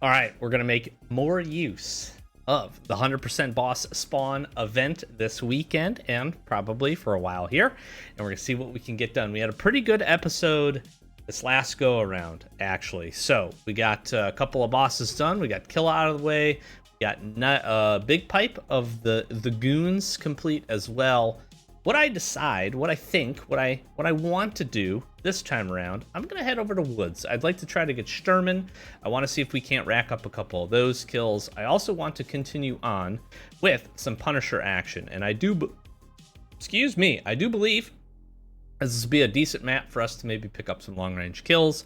All right, we're gonna make more use of the 100% boss spawn event this weekend and probably for a while here, and we're gonna see what we can get done. We had a pretty good episode this last go around, actually. So we got a couple of bosses done. We got Kill out of the way. We got Big Pipe of the goons complete as well. What I decide, what I think, what I want to do this time around, I'm gonna head over to Woods. I'd like to try to get Sturman. I want to see if we can't rack up a couple of those kills. I also want to continue on with some Punisher action, and I do believe this will be a decent map for us to maybe pick up some long-range kills,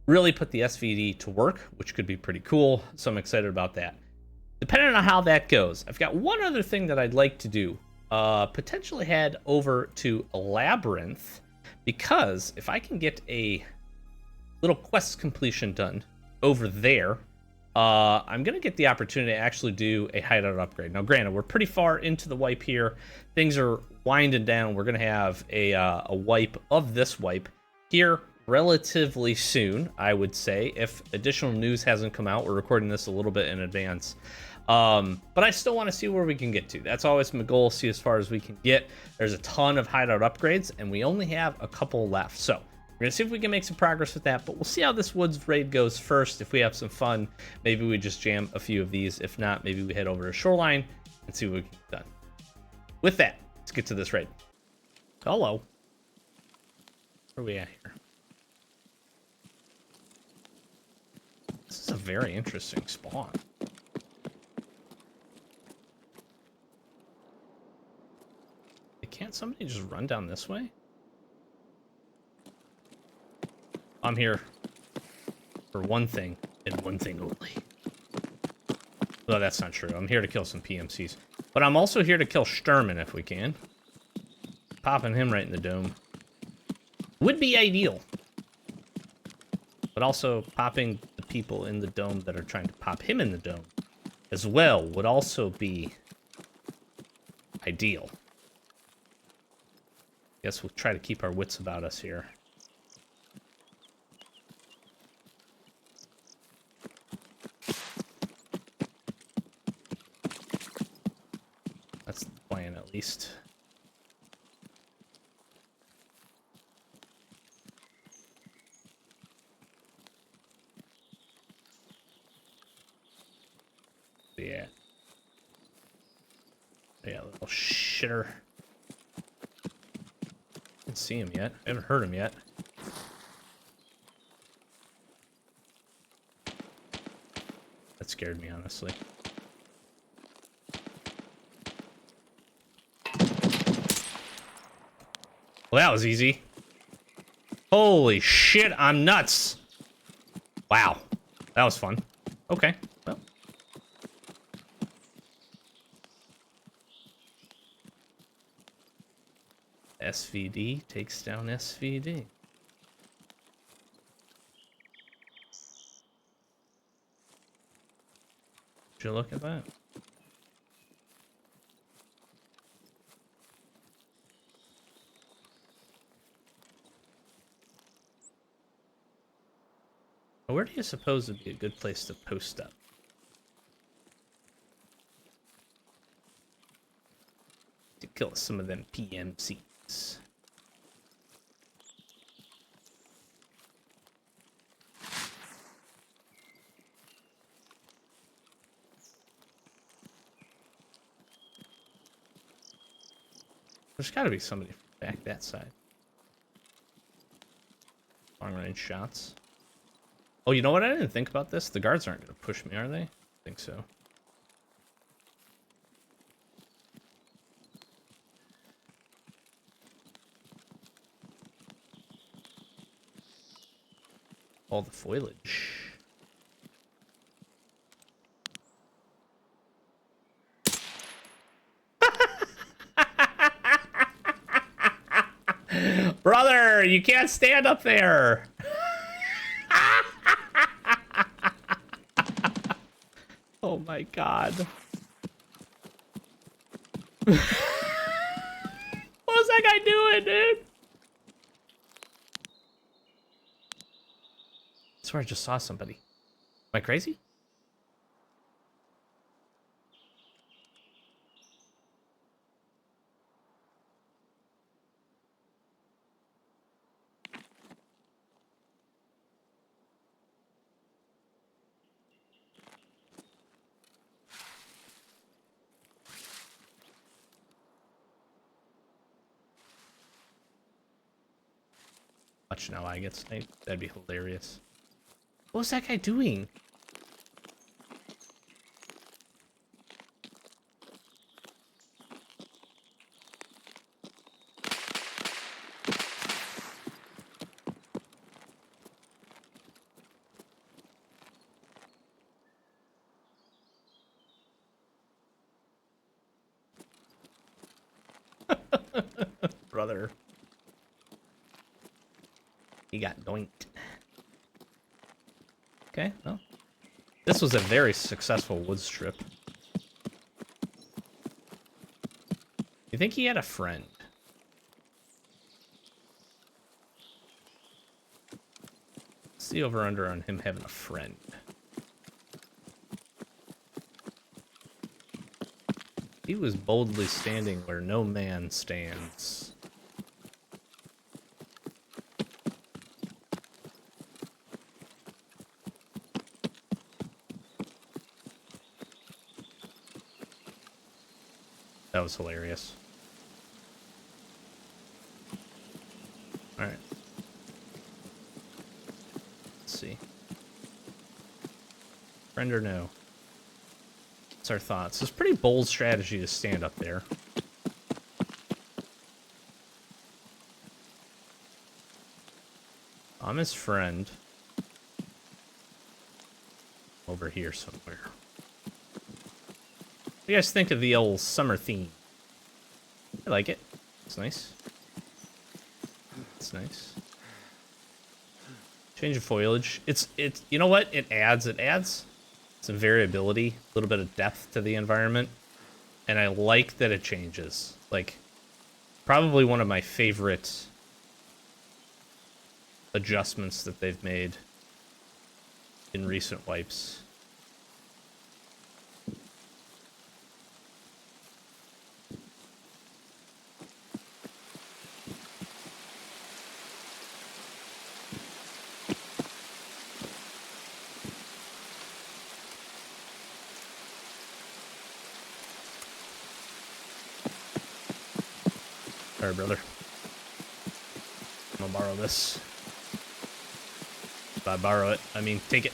really put the SVD to work, which could be pretty cool. So I'm excited about that. Depending on how that goes, I've got one other thing that I'd like to do. Potentially head over to Labyrinth, because if I can get a little quest completion done over there, I'm gonna get the opportunity to actually do a hideout upgrade. Now granted, we're pretty far into the wipe here, things are winding down. We're gonna have a wipe of this wipe here relatively soon, I would say, if additional news hasn't come out. We're recording this a little bit in advance. But I still want to see where we can get to. That's always my goal, see as far as we can get. There's a ton of hideout upgrades, and we only have a couple left. So we're going to see if we can make some progress with that, but we'll see how this Woods raid goes first. If we have some fun, maybe we just jam a few of these. If not, maybe we head over to Shoreline and see what we can get done. With that, let's get to this raid. Hello. Where are we at here? This is a very interesting spawn. Can't somebody just run down this way? I'm here for one thing and one thing only. No, that's not true. I'm here to kill some PMCs. But I'm also here to kill Sturman if we can. Popping him right in the dome would be ideal. But also popping the people in the dome that are trying to pop him in the dome as well would also be ideal. Guess we'll try to keep our wits about us here. That's the plan, at least. Yeah. Yeah, little shitter. See him yet. I haven't heard him yet. That scared me, honestly. Well, that was easy. Holy shit, I'm nuts. Wow. That was fun. Okay, well. SVD takes down SVD. Would you look at that? Where do you suppose would be a good place to post up? To kill some of them PMCs. There's got to be somebody back that side. Long range shots. Oh, you know what? I didn't think about this. The guards aren't going to push me, are they? I think so. All the foliage. Brother, you can't stand up there. Oh my god. What was that guy doing, dude? I swear I just saw somebody. Am I crazy? Watch now I get sniped. That'd be hilarious. What was that guy doing? Brother. He got doinked. Okay, well. This was a very successful wood strip. You think he had a friend? What's the over-under on him having a friend? He was boldly standing where no man stands. That was hilarious. Alright. Let's see. Friend or no? What's our thoughts? It's a pretty bold strategy to stand up there. I'm his friend. Over here somewhere. What do you guys think of the old summer theme? I like it. It's nice. It's nice. Change of foliage. It's you know what? It adds some variability, a little bit of depth to the environment. And I like that it changes. Like, probably one of my favorite adjustments that they've made in recent wipes. Sorry, brother. I'm gonna borrow this. If I borrow it, I mean take it.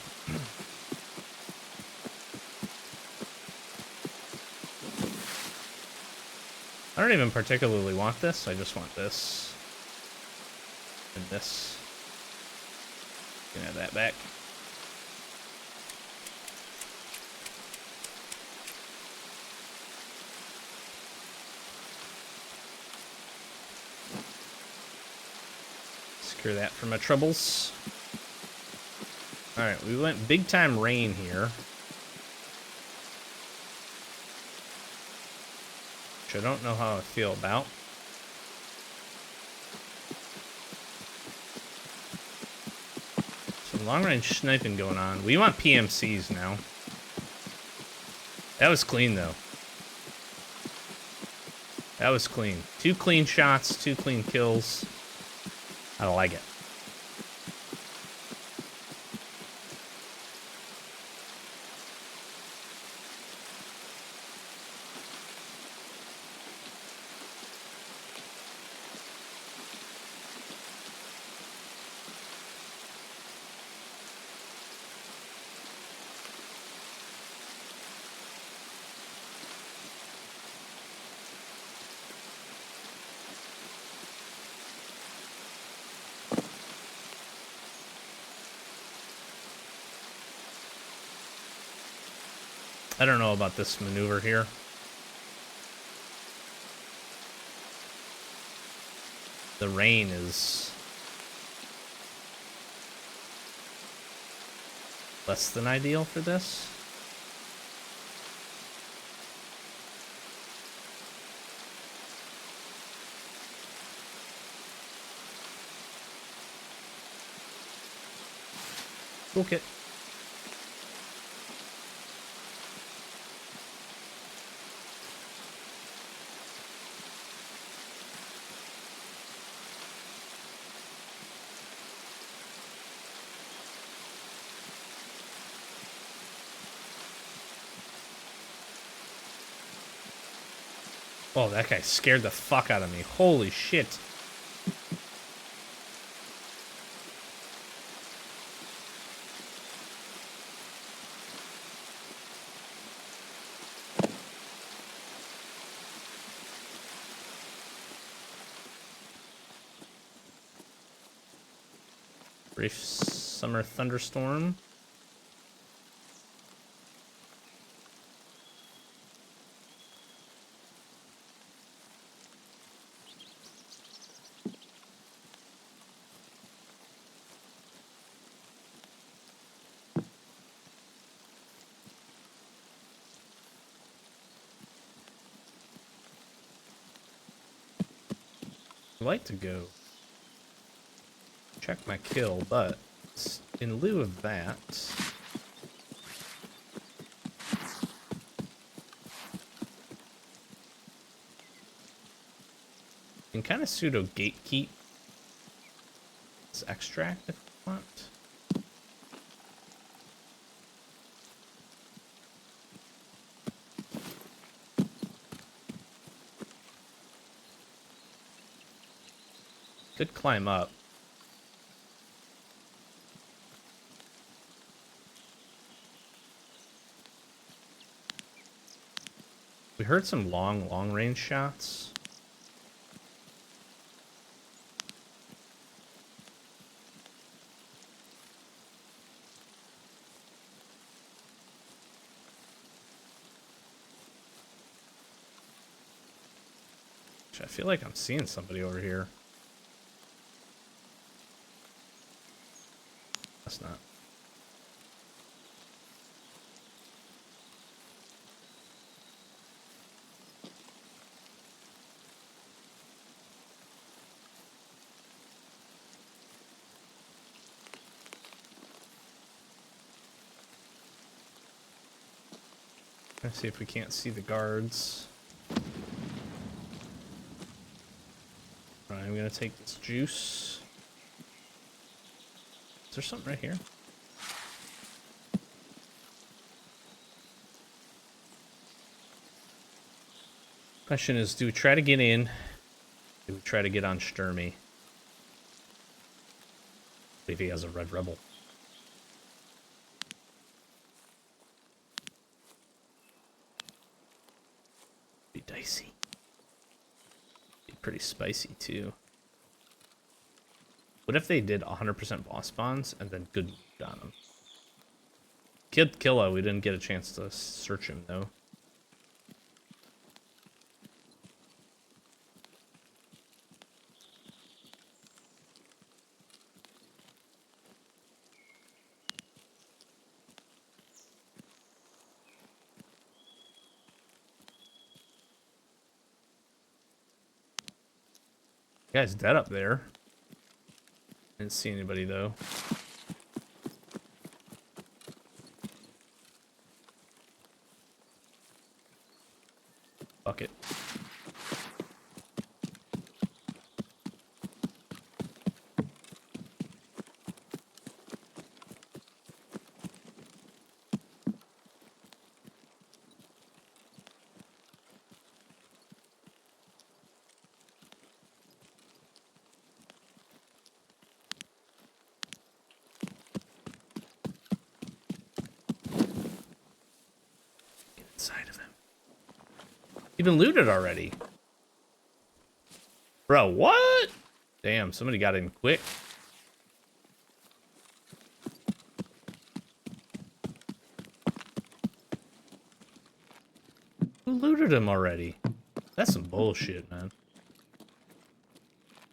I don't even particularly want this. I just want this. And this. You can have that back. Secure that for my troubles. Alright, we went big time rain here. Which I don't know how I feel about. Some long range sniping going on. We want PMCs now. That was clean though. That was clean. 2 clean shots, 2 clean kills. I like it. I don't know about this maneuver here. The rain is less than ideal for this. Toolkit. Oh, that guy scared the fuck out of me. Holy shit. Brief summer thunderstorm. I'd like to go check my kill, but in lieu of that, you can kind of pseudo gatekeep this extract if you want. Could climb up. We heard some long range shots. I feel like I'm seeing somebody over here. That's not. Let's see if we can't see the guards. Alright, I'm gonna take this juice. Is there something right here? Question is, do we try to get in? Do we try to get on Sturmy? If he has a red rebel. Be dicey. Be pretty spicy too. What if they did 100% boss spawns and then good loot on them? Kid Killa, we didn't get a chance to search him though. The guy's dead up there. Didn't see anybody though. Fuck it. Inside of him. You've been looted already. Bro, what? Damn, somebody got in quick. Who looted him already? That's some bullshit, man.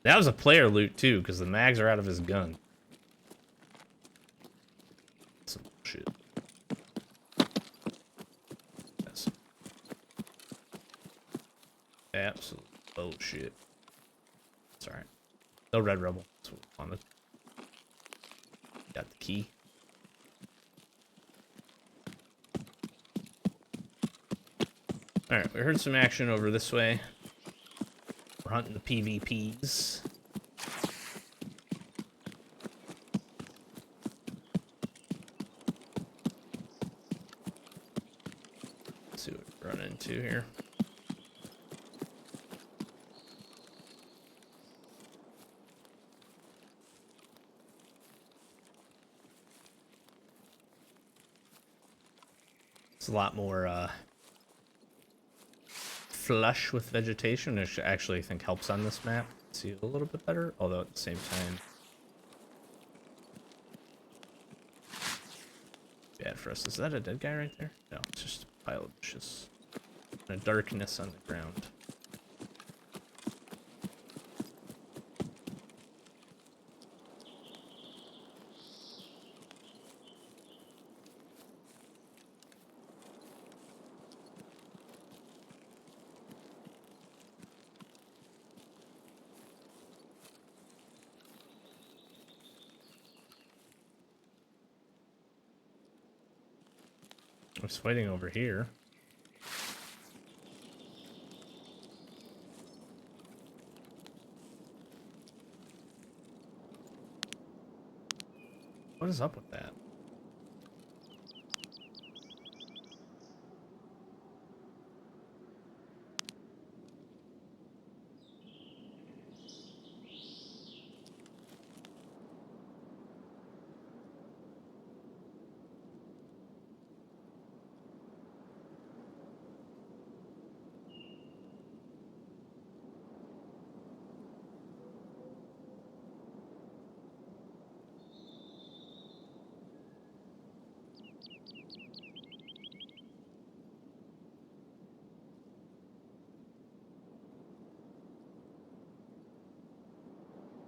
That was a player loot too, because the mags are out of his gun. Some bullshit. Absolute bullshit. It's alright. No red rebel. That's what we wanted. Got the key. Alright, we heard some action over this way. We're hunting the PvPs. Let's see what we run into here. It's a lot more flush with vegetation, which I actually think helps on this map. See it a little bit better, although at the same time bad for us. Is that a dead guy right there? No, it's just a pile of bushes. And a darkness on the ground. I was fighting over here. What is up with that?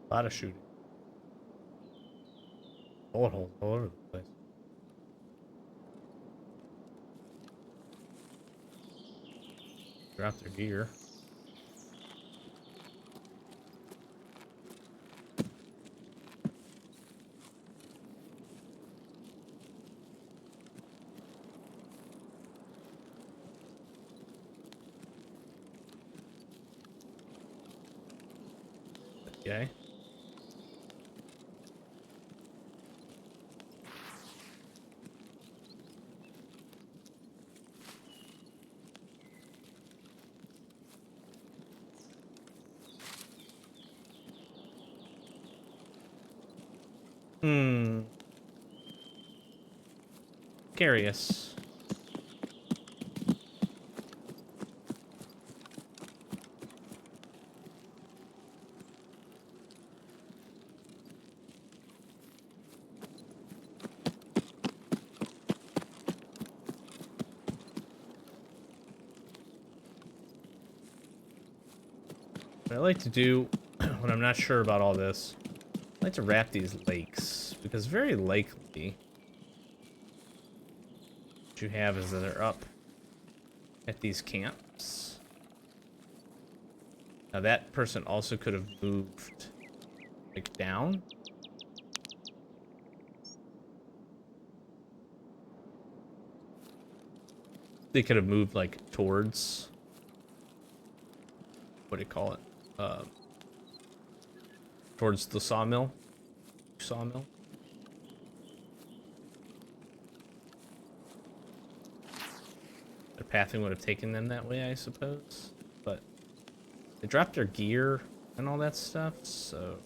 A lot of shooting. Bullet holes all over the place. Drop their gear. Okay. Curious. What I like to do when I'm not sure about all this, I like to wrap these lakes, because very likely what you have is that they're up at these camps. Now that person also could have moved like down. They could have moved like towards, what do you call it? Towards the sawmill. Sawmill. Their pathing would have taken them that way, I suppose. But they dropped their gear and all that stuff, so...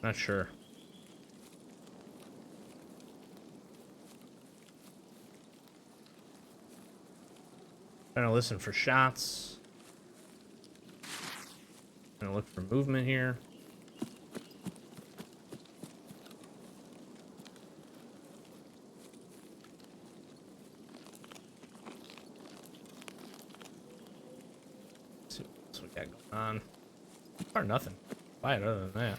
Not sure. Trying to listen for shots. Trying to look for movement here. Let's see what we got going on. Or nothing. Quiet other than that.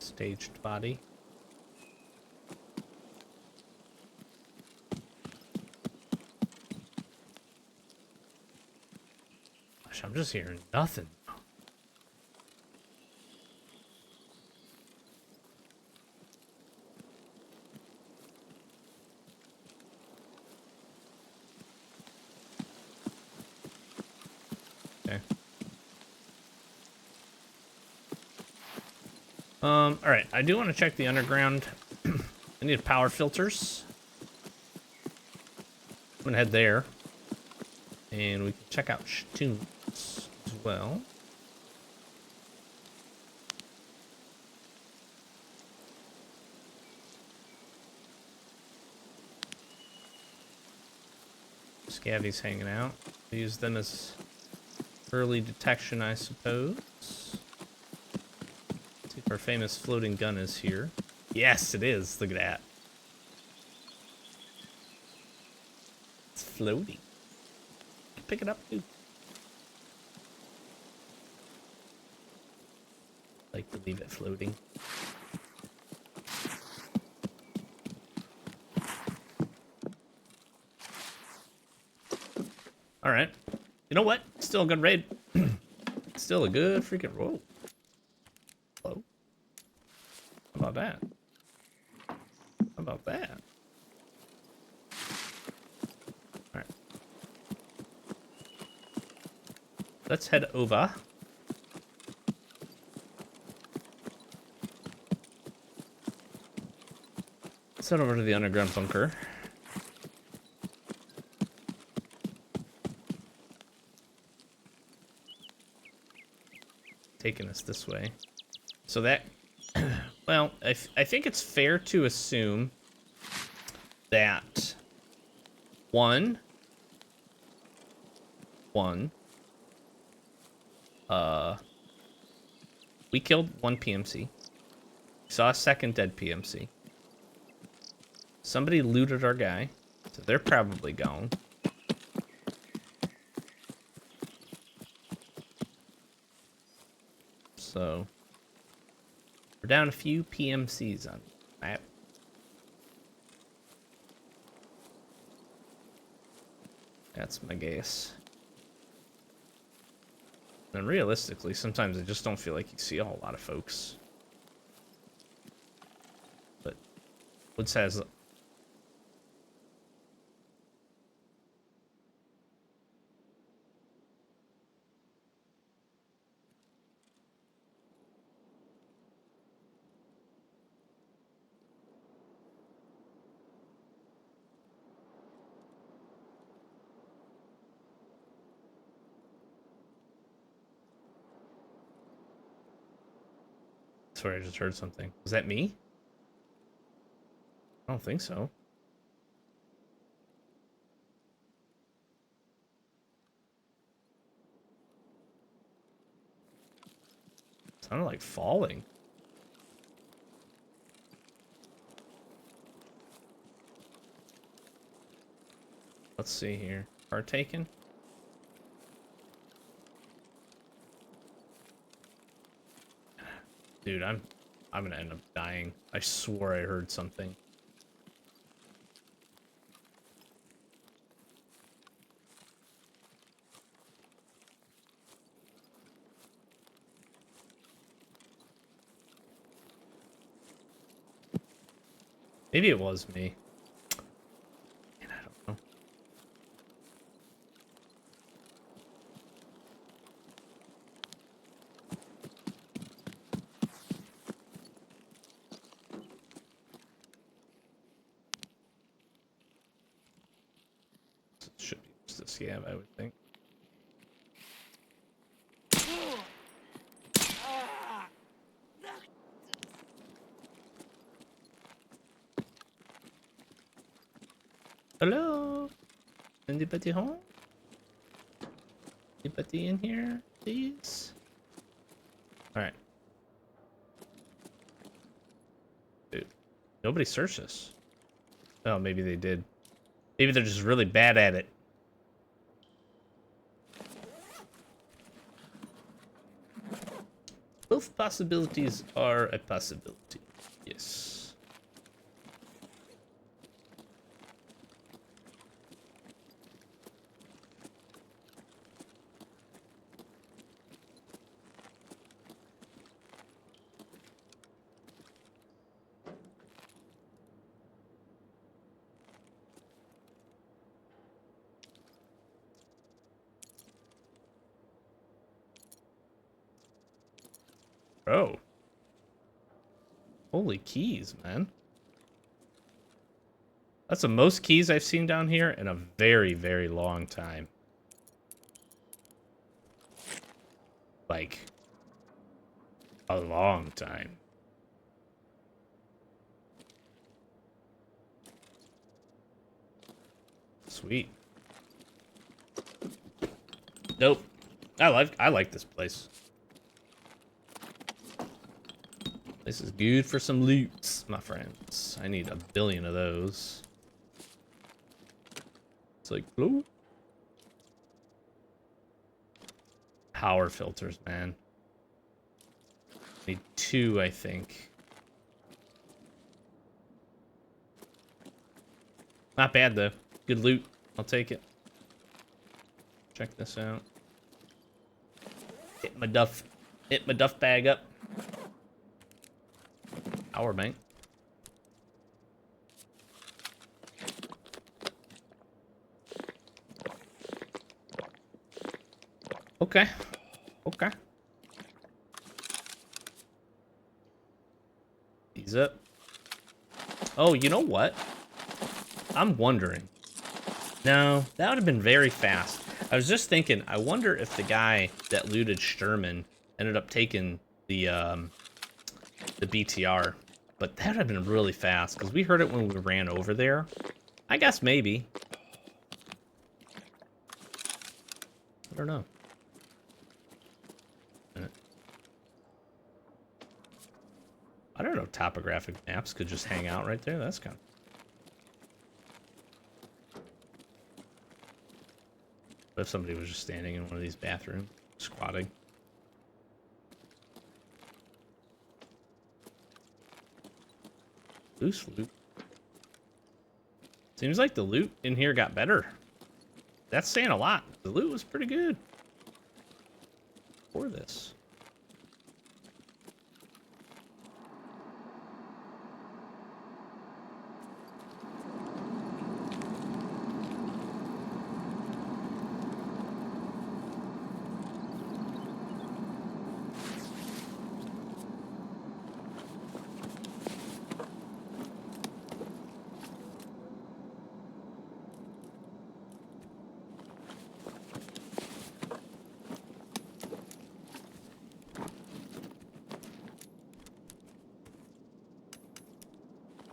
Staged body. Gosh, I'm just hearing nothing. All right, I do want to check the underground. I need power filters. I'm gonna head there, and we can check out tunes as well. Scavy's hanging out. Use them as early detection, I suppose. Let's see if our famous floating gun is here. Yes, it is. Look at that. It's floating. Pick it up, too. Like to leave it floating. All right. You know what? Still a good raid. Still a good freaking roll. Hello. How about that? How about that? All right. Let's head over. Let's head over to the underground bunker. Taking us this way. So that, well, I think it's fair to assume that one, we killed one PMC. We saw a second dead PMC. Somebody looted our guy, so they're probably gone. So we're down a few PMCs on the map. That's my guess. And realistically, sometimes I just don't feel like you see a whole lot of folks. But Woods has... Sorry, I just heard something. Was that me? I don't think so. It sounded like falling. Let's see here. Car taken? Dude, I'm gonna end up dying. I swore I heard something. Maybe it was me. Man, I don't know. It should be just a scab, I would think. Hello? Anybody home? Anybody in here, please? Alright. Dude, nobody searched this. Oh, maybe they did. Maybe they're just really bad at it. Both possibilities are a possibility. Yes. Oh. Holy keys, man. That's the most keys I've seen down here in a very, very long time. Like, a long time. Sweet. Nope. I like this place. This is good for some loots, my friends. I need 1 billion of those. It's like, blue. Power filters, man. Need 2, I think. Not bad, though. Good loot. I'll take it. Check this out. Hit my duff bag up. Power bank. Okay. Okay. Ease up. Oh, you know what? I'm wondering. No, that would have been very fast. I was just thinking, I wonder if the guy that looted Sturman ended up taking the BTR. But that would have been really fast, because we heard it when we ran over there. I guess maybe. I don't know. I don't know, topographic maps could just hang out right there. That's kind of... What if somebody was just standing in one of these bathrooms, squatting? Loose loot. Seems like the loot in here got better. That's saying a lot. The loot was pretty good for this.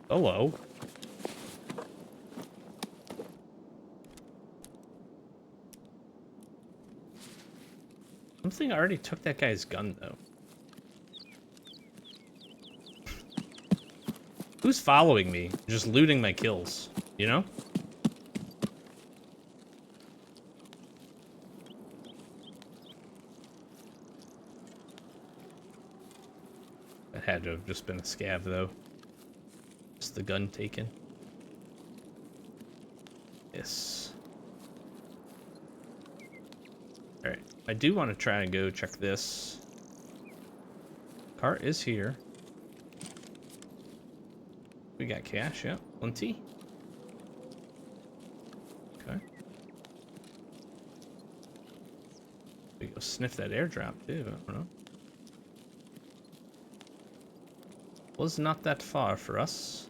Hello. Something already took that guy's gun, though. Who's following me? Just looting my kills, you know? That had to have just been a scav, though. Just the gun taken. Yes. Alright. I do want to try and go check this. Cart is here. We got cash, yeah. Plenty. Okay. We go sniff that airdrop, too. I don't know. Was not that far for us.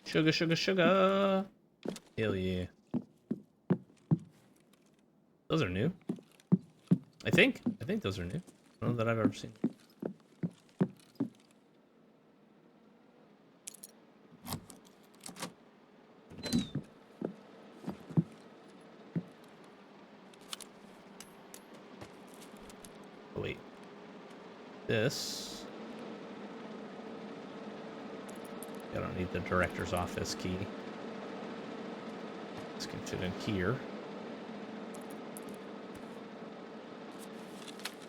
Sugar, sugar, sugar. Hell yeah. Those are new. I think those are new. I don't know that I've ever seen. Oh, wait. This. I don't need the director's office key. This can fit in here.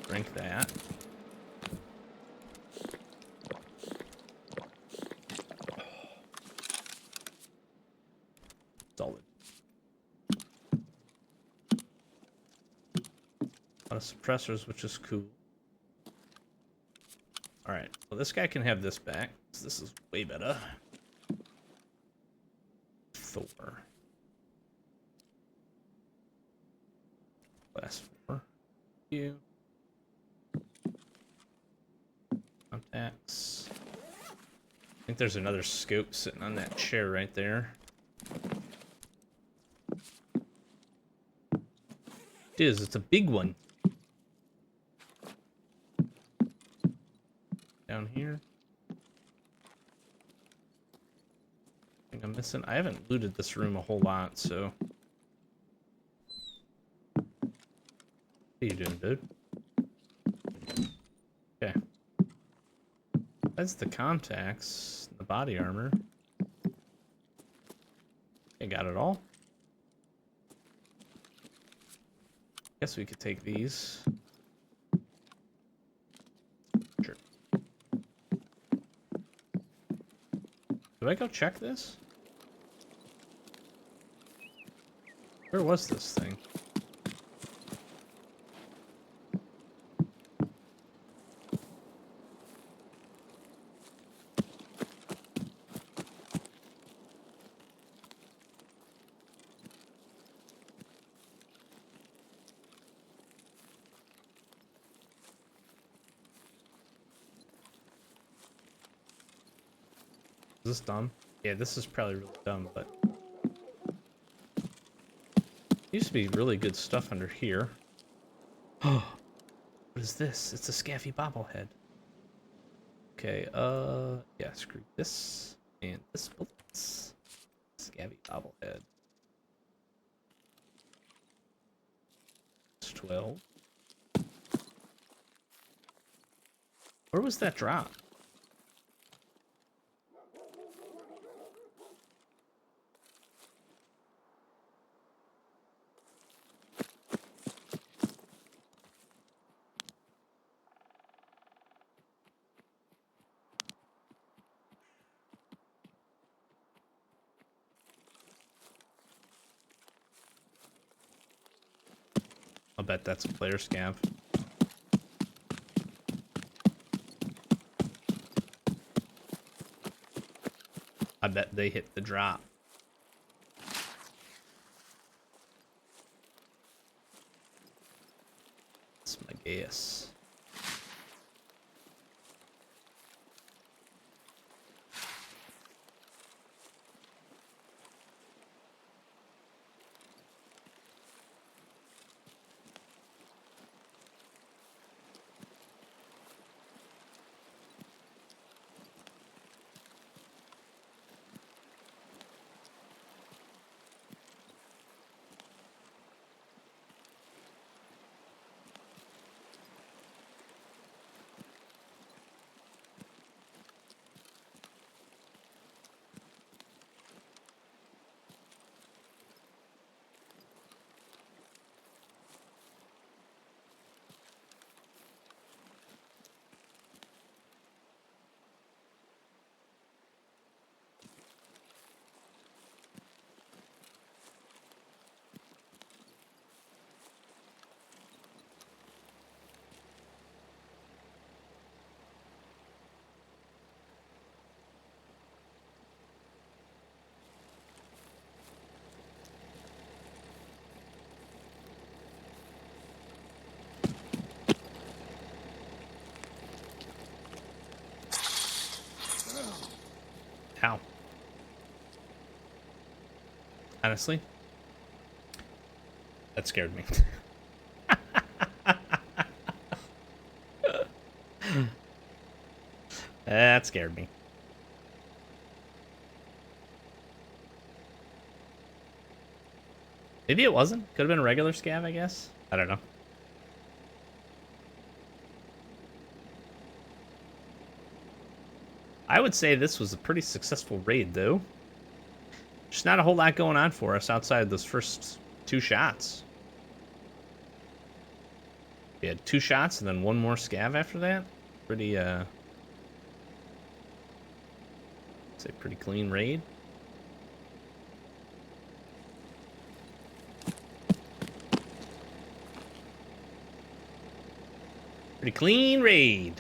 Drink that. Solid. A lot of suppressors, which is cool. Alright, well this guy can have this back. So this is way better. Thor. Class 4. You. Contacts. I think there's another scope sitting on that chair right there. It is, it's a big one. Down here. I think I'm missing. I haven't looted this room a whole lot, so. What are you doing, dude? Okay. That's the contacts, the body armor. I got it all. Guess we could take these. Sure. Do I go check this? Where was this thing? Is this dumb? Yeah, this is probably really dumb, but... Used to be really good stuff under here. Oh, what is this? It's a Scaffy bobblehead. Okay, yeah, screw this and this bullets. Scabby bobblehead. It's 12. Where was that drop? I'll bet that's a player scav. I bet they hit the drop. That's my guess. How? Honestly, that scared me. That scared me. Maybe it wasn't. Could have been a regular scav, I guess. I don't know. I would say this was a pretty successful raid, though. Just not a whole lot going on for us outside those first 2 shots. We had 2 shots and then 1 more scav after that. Pretty, say pretty clean raid. Pretty clean raid.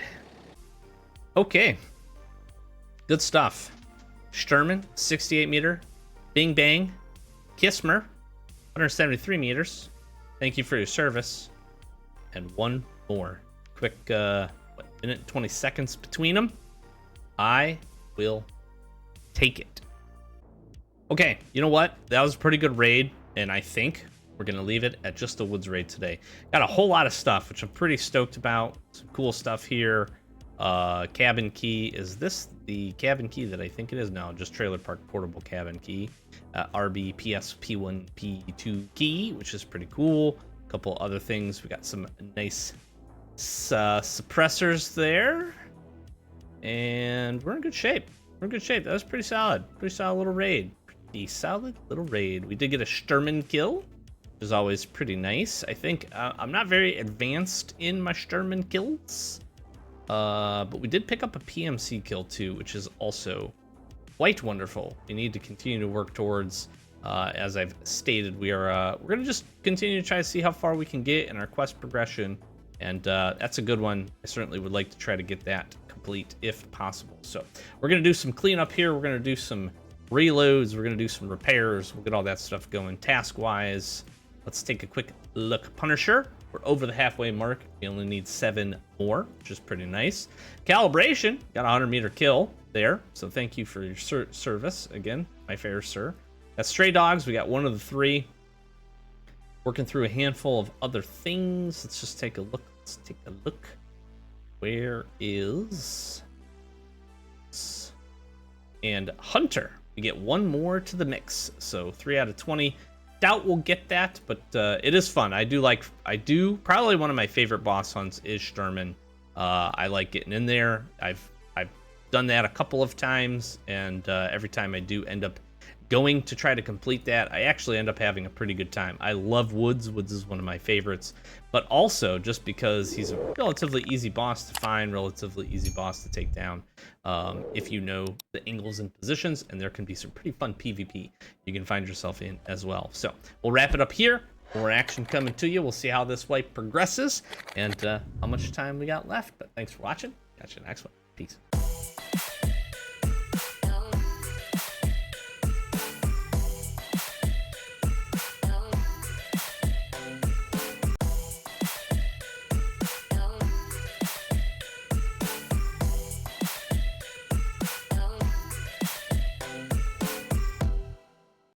Okay. Good stuff. Sturman, 68 meter. Bing Bang. Kismer, 173 meters. Thank you for your service. And 1 more. Quick, what, minute and 20 seconds between them. I will take it. Okay, you know what? That was a pretty good raid, and I think we're going to leave it at just a woods raid today. Got a whole lot of stuff, which I'm pretty stoked about. Some cool stuff here. Cabin key. Is this the cabin key that I think it is? No, just trailer park portable cabin key. RB PS P1 P2 key, which is pretty cool. A couple other things. We got some nice suppressors there. And we're in good shape. We're in good shape. That was pretty solid. Pretty solid little raid. Pretty solid little raid. We did get a Sturman kill, which is always pretty nice. I think I'm not very advanced in my Sturman kills. But we did pick up a PMC kill too, which is also quite wonderful. We need to continue to work towards, as I've stated, we're gonna just continue to try to see how far we can get in our quest progression, and that's a good one. I certainly would like to try to get that complete if possible. So we're gonna do some cleanup here. We're gonna do some reloads. We're gonna do some repairs. We'll get all that stuff going task-wise. Let's take a quick look. Punisher. We're over the halfway mark. We only need 7 more, which is pretty nice. Calibration, got a 100-meter kill there. So thank you for your service. Again, my fair sir. Got Stray Dogs. We got 1 of the 3. Working through a handful of other things. Let's just take a look. Let's take a look. Where is... And Hunter. We get 1 more to the mix. So 3 out of 20. Doubt we'll get that, but it is fun. I do probably one of my favorite boss hunts is Sturman. I like getting in there. I've done that a couple of times, and every time I do end up going to try to complete that, I actually end up having a pretty good time. I love Woods. Woods is one of my favorites, but also just because he's a relatively easy boss to find, relatively easy boss to take down. If you know the angles and positions, and there can be some pretty fun PvP you can find yourself in as well. So we'll wrap it up here. More action coming to you. We'll see how this wipe progresses and how much time we got left. But thanks for watching. Catch you next one. Peace.